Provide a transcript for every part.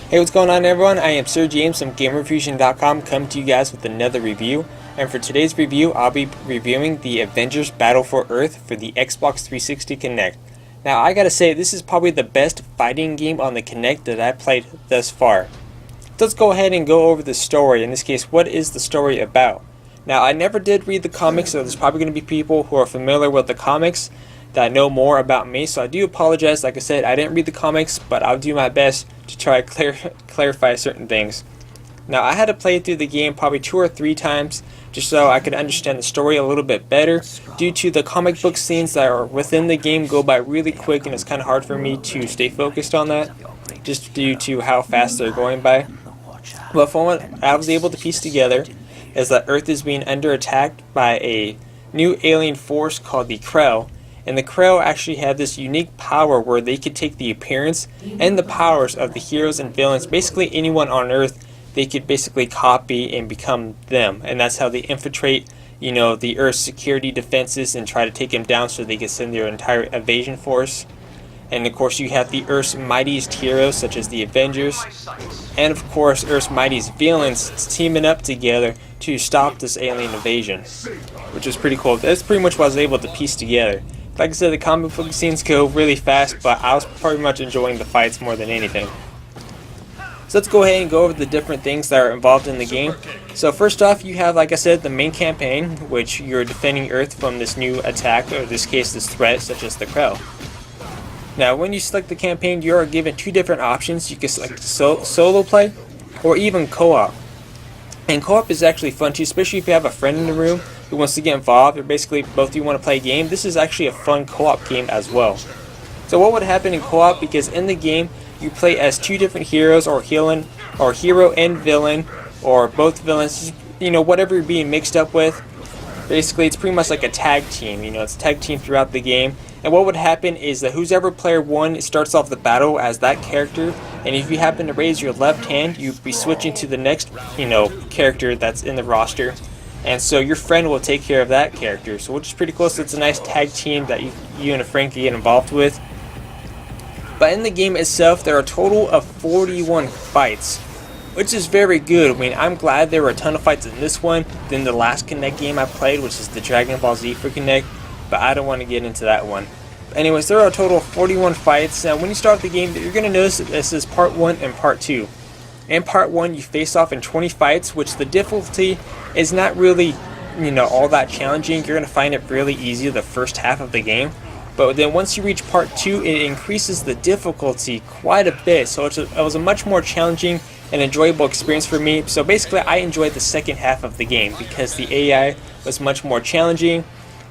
Hey, what's going on everyone? I am Sir James from GamerFusion.com coming to you guys with another review. And for today's review, I'll be reviewing the Avengers Battle for Earth for the Xbox 360 Kinect. Now, I gotta say, this is probably the best fighting game on the Kinect that I've played thus far. Let's go ahead and go over the story. In this case, what is the story about? Now, I never did read the comics, so there's probably going to be people who are familiar with the comics that know more about me, so I do apologize. Like I said, I didn't read the comics, but I'll do my best to try to clarify certain things. Now, I had to play through the game probably 2 or 3 times just so I could understand the story a little bit better, due to the comic book scenes that are within the game go by really quick, and it's kind of hard for me to stay focused on that just due to how fast they're going by. But from what I was able to piece together is that Earth is being under attack by a new alien force called the Krell. And the Krell actually have this unique power where they could take the appearance and the powers of the heroes and villains, basically anyone on Earth, they could basically copy and become them. And that's how they infiltrate, the Earth's security defenses and try to take them down so they can send their entire invasion force. And of course you have the Earth's mightiest heroes such as the Avengers. And of course Earth's mightiest villains teaming up together to stop this alien invasion, which is pretty cool. That's pretty much what I was able to piece together. Like I said, the comic book scenes go really fast, but I was pretty much enjoying the fights more than anything. So let's go ahead and go over the different things that are involved in the game. So first off, you have, like I said, the main campaign, which you're defending Earth from this new attack, or in this case, this threat, such as the Krell. Now, when you select the campaign, you are given 2 different options. You can select solo play, or even co-op. And co-op is actually fun too, especially if you have a friend in the room who wants to get involved, or basically both of you want to play a game. This is actually a fun co-op game as well. So what would happen in co-op, because in the game you play as 2 different heroes, or hero and villain, or both villains, whatever you're being mixed up with. Basically it's pretty much like a tag team, it's a tag team throughout the game. And what would happen is that whoever player 1 starts off the battle as that character, and if you happen to raise your left hand, you'd be switching to the next, character that's in the roster. And so your friend will take care of that character, so which is pretty cool. So it's a nice tag team that you and a friend can get involved with. But in the game itself, there are a total of 41 fights, which is very good. I mean, I'm glad there were a ton of fights in this one than the last Kinect game I played, which is the Dragon Ball Z for Kinect, but I don't want to get into that one. But anyways, there are a total of 41 fights. Now, when you start the game, you're going to notice that this is part 1 and part 2. In part 1, you face off in 20 fights, which the difficulty is not really, all that challenging. You're going to find it really easy the first half of the game. But then once you reach part 2, it increases the difficulty quite a bit. So it was a much more challenging and enjoyable experience for me. So basically, I enjoyed the second half of the game because the AI was much more challenging.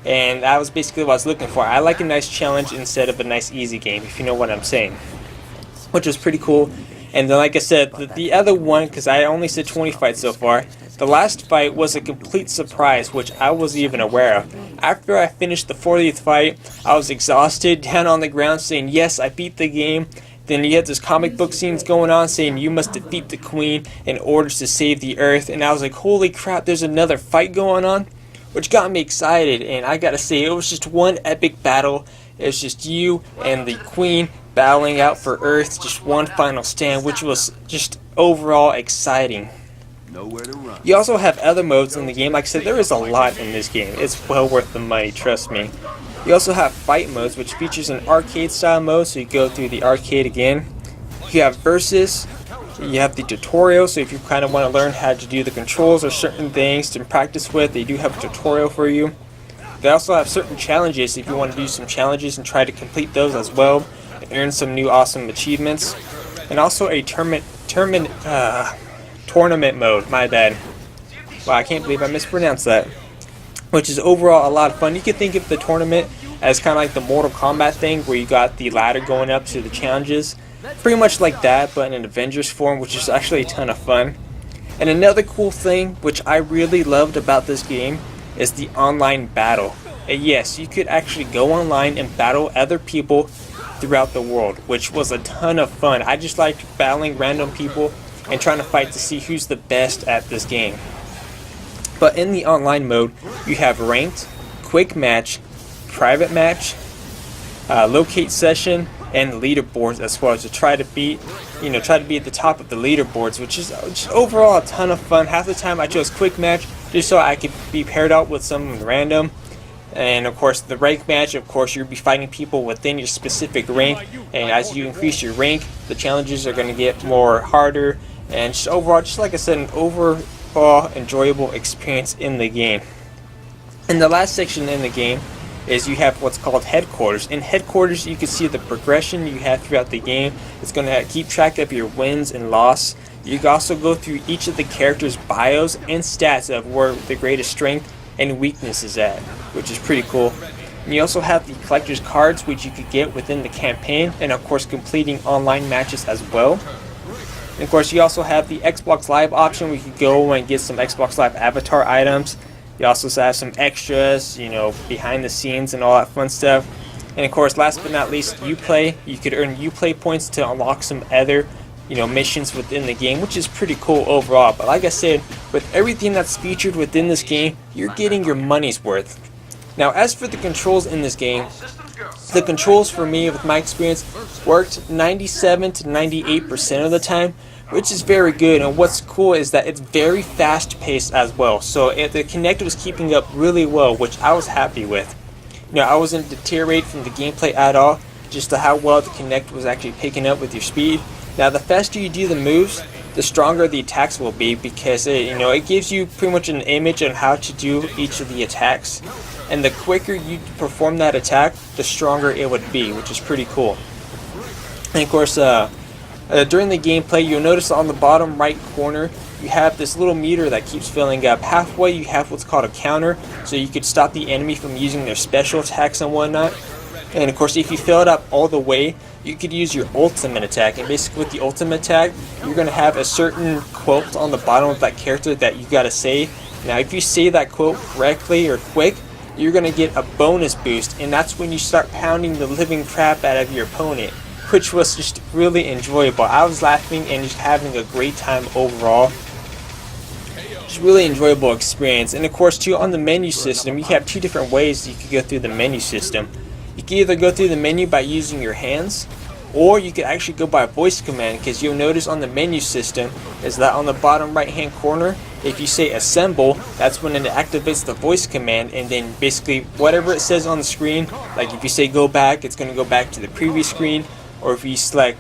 And that was basically what I was looking for. I like a nice challenge instead of a nice easy game, if you know what I'm saying. Which was pretty cool. And then, like I said, the other one, because I only said 20 fights so far, the last fight was a complete surprise, which I wasn't even aware of. After I finished the 40th fight, I was exhausted, down on the ground, saying, yes, I beat the game. Then you had this comic book scenes going on, saying you must defeat the Queen in order to save the Earth. And I was like, holy crap, there's another fight going on, which got me excited. And I gotta say, it was just one epic battle. It was just you and the Queen battling out for Earth, just one final stand, which was just overall exciting. Nowhere to run. You also have other modes in the game. Like I said, there is a lot in this game. It's well worth the money, trust me. You also have fight modes, which features an arcade style mode, so you go through the arcade again. You have versus. You have the tutorial, so if you kind of want to learn how to do the controls or certain things to practice with, they do have a tutorial for you. They also have certain challenges if you want to do some challenges and try to complete those as well and earn some new awesome achievements. And also a tournament mode, my bad. Wow, I can't believe I mispronounced that. Which is overall a lot of fun. You could think of the tournament as kind of like the Mortal Kombat thing, where you got the ladder going up to the challenges. Pretty much like that, but in an Avengers form, which is actually a ton of fun. And another cool thing, which I really loved about this game, is the online battle. And yes, you could actually go online and battle other people throughout the world, which was a ton of fun. I just liked battling random people and trying to fight to see who's the best at this game. But in the online mode, you have ranked, quick match, private match, locate session, and leaderboards as well, to try to beat at the top of the leaderboards, which is just overall a ton of fun. Half the time I chose quick match just so I could be paired up with someone random. And of course the rank match, of course you'll be fighting people within your specific rank, and as you increase your rank, the challenges are going to get more harder, and just overall, just like I said, an overall enjoyable experience in the game. And the last section in the game is you have what's called headquarters. In headquarters you can see the progression you have throughout the game. It's going to keep track of your wins and loss. You can also go through each of the characters' bios and stats of where the greatest strength and weakness is at, which is pretty cool. And you also have the collector's cards, which you could get within the campaign, and of course completing online matches as well. And of course you also have the Xbox Live option, where you could go and get some Xbox Live avatar items. You also have some extras, behind the scenes and all that fun stuff. And of course, last but not least, Uplay. You could earn Uplay points to unlock some other missions within the game, which is pretty cool overall. But like I said, with everything that's featured within this game, you're getting your money's worth. Now, as for the controls in this game, the controls for me, with my experience, worked 97 to 98% of the time, which is very good. And what's cool is that it's very fast paced as well, so the Kinect was keeping up really well, which I was happy with. I wasn't deteriorated from the gameplay at all, just to how well the Kinect was actually picking up with your speed. Now, the faster you do the moves, the stronger the attacks will be, because it gives you pretty much an image on how to do each of the attacks, and the quicker you perform that attack, the stronger it would be, which is pretty cool. And of course, during the gameplay, you'll notice on the bottom right corner you have this little meter that keeps filling up. Halfway you have what's called a counter, so you could stop the enemy from using their special attacks and whatnot. And of course, if you fill it up all the way, you could use your ultimate attack. And basically with the ultimate attack, you're going to have a certain quote on the bottom of that character that you got to say. Now, if you say that quote correctly or quick, you're going to get a bonus boost, and that's when you start pounding the living crap out of your opponent, which was just really enjoyable. I was laughing and just having a great time overall. Just really enjoyable experience. And of course too, on the menu system, you have two different ways you could go through the menu system. You can either go through the menu by using your hands, or you could actually go by voice command, because you'll notice on the menu system is that on the bottom right hand corner, if you say assemble, that's when it activates the voice command, and then basically whatever it says on the screen, like if you say go back, it's going to go back to the previous screen, or if you say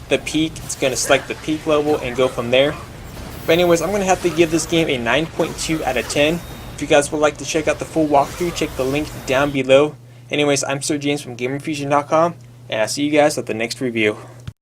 the peak, it's going to select the peak level and go from there. But anyways, I'm going to have to give this game a 9.2 out of 10. If you guys would like to check out the full walkthrough, check the link down below. Anyways, I'm Sir James from GamerFusion.com, and I'll see you guys at the next review.